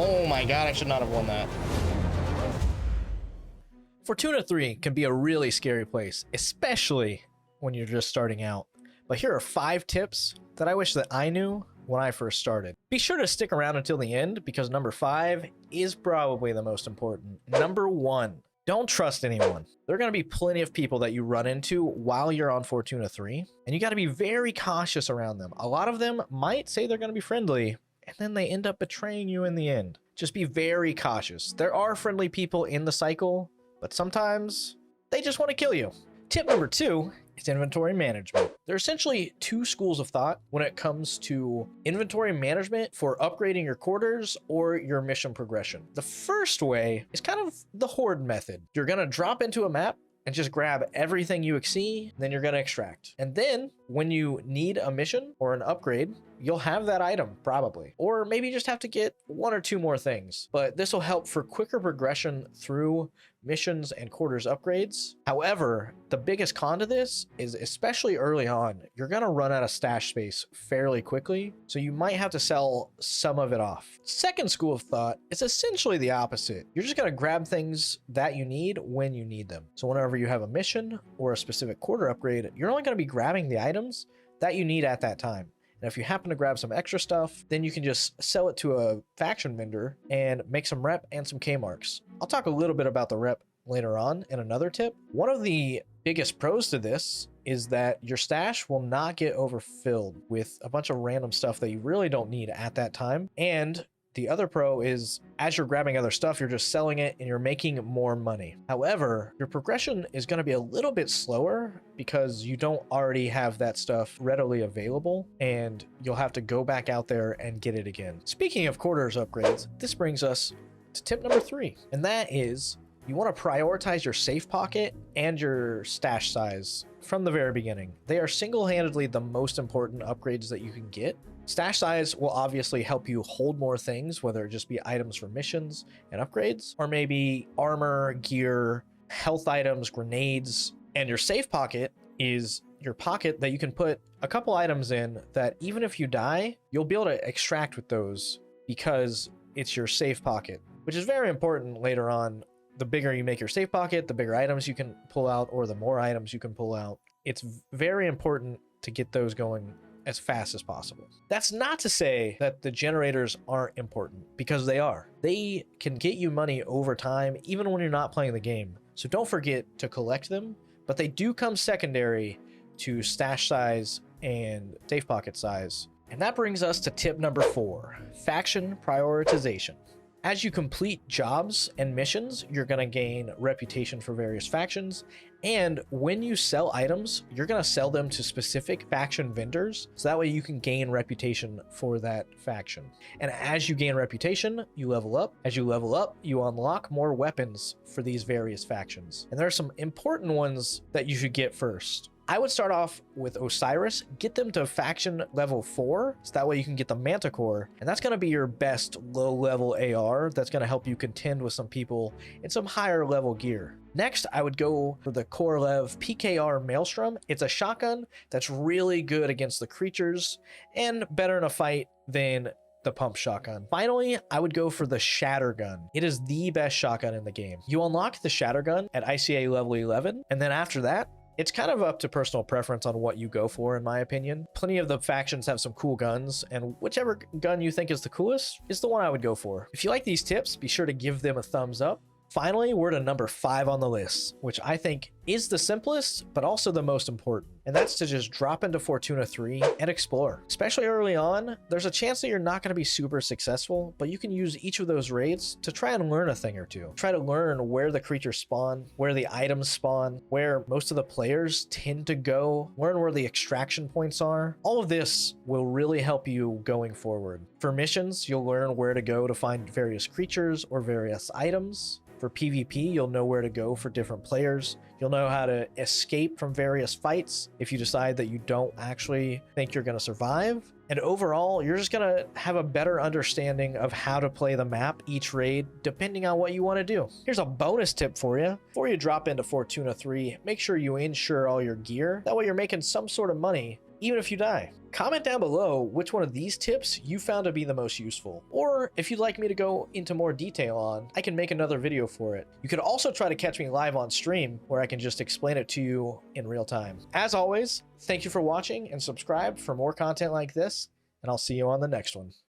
Oh my god, I should not have won that. Fortuna 3 can be a really scary place, especially when you're just starting out. But here are 5 tips that I wish that I knew when I first started. Be sure to stick around until the end because number 5 is probably the most important. Number 1, don't trust anyone. There are going to be plenty of people that you run into while you're on Fortuna 3, and you got to be very cautious around them. A lot of them might say they're going to be friendly, and then they end up betraying you in the end. Just be very cautious. There are friendly people in the cycle, but sometimes they just want to kill you. Tip number 2 is inventory management. There are essentially 2 schools of thought when it comes to inventory management for upgrading your quarters or your mission progression. The first way is kind of the horde method. You're going to drop into a map and just grab everything you see, then you're going to extract. And then when you need a mission or an upgrade, you'll have that item probably, or maybe you just have to get 1 or 2 more things, but this will help for quicker progression through missions and quarters upgrades. However, the biggest con to this is, especially early on, you're going to run out of stash space fairly quickly, so you might have to sell some of it off. Second school of thought is essentially the opposite. You're just going to grab things that you need when you need them. So whenever you have a mission or a specific quarter upgrade, you're only going to be grabbing the items that you need at that time. And if you happen to grab some extra stuff, then you can just sell it to a faction vendor and make some rep and some K-marks. I'll talk a little bit about the rep later on in another tip. One of the biggest pros to this is that your stash will not get overfilled with a bunch of random stuff that you really don't need at that time. And the other pro is, as you're grabbing other stuff, you're just selling it and you're making more money. However, your progression is going to be a little bit slower because you don't already have that stuff readily available, and you'll have to go back out there and get it again. Speaking of quarters upgrades, this brings us to tip number 3, and that is you want to prioritize your safe pocket and your stash size from the very beginning. They are single-handedly the most important upgrades that you can get. Stash size will obviously help you hold more things, whether it just be items for missions and upgrades, or maybe armor, gear, health items, grenades. And your safe pocket is your pocket that you can put a couple items in that even if you die, you'll be able to extract with those because it's your safe pocket, which is very important later on. The bigger you make your safe pocket, the bigger items you can pull out, or the more items you can pull out. It's very important to get those going as fast as possible. That's not to say that the generators aren't important, because they are. They can get you money over time, even when you're not playing the game. So don't forget to collect them, but they do come secondary to stash size and safe pocket size. And that brings us to tip number 4, faction prioritization. As you complete jobs and missions, you're going to gain reputation for various factions. And when you sell items, you're going to sell them to specific faction vendors. So that way you can gain reputation for that faction. And as you gain reputation, you level up. As you level up, you unlock more weapons for these various factions. And there are some important ones that you should get first. I would start off with Osiris, get them to faction level 4, so that way you can get the Manticore, and that's going to be your best low-level AR that's going to help you contend with some people in some higher level gear. Next, I would go for the Korolev PKR Maelstrom. It's a shotgun that's really good against the creatures and better in a fight than the pump shotgun. Finally, I would go for the Shattergun. It is the best shotgun in the game. You unlock the Shattergun at ICA level 11, and then after that, it's kind of up to personal preference on what you go for, in my opinion. Plenty of the factions have some cool guns, and whichever gun you think is the coolest is the one I would go for. If you like these tips, be sure to give them a thumbs up. Finally, we're to number 5 on the list, which I think is the simplest, but also the most important. And that's to just drop into Fortuna 3 and explore. Especially early on, there's a chance that you're not going to be super successful, but you can use each of those raids to try and learn a thing or two. Try to learn where the creatures spawn, where the items spawn, where most of the players tend to go, learn where the extraction points are. All of this will really help you going forward. For missions, you'll learn where to go to find various creatures or various items. For PvP, you'll know where to go for different players. You'll know how to escape from various fights if you decide that you don't actually think you're going to survive. And overall, you're just going to have a better understanding of how to play the map each raid, depending on what you want to do. Here's a bonus tip for you. Before you drop into Fortuna 3, make sure you insure all your gear. That way you're making some sort of money even if you die. Comment down below which one of these tips you found to be the most useful, or if you'd like me to go into more detail on, I can make another video for it. You could also try to catch me live on stream where I can just explain it to you in real time. As always, thank you for watching and subscribe for more content like this, and I'll see you on the next one.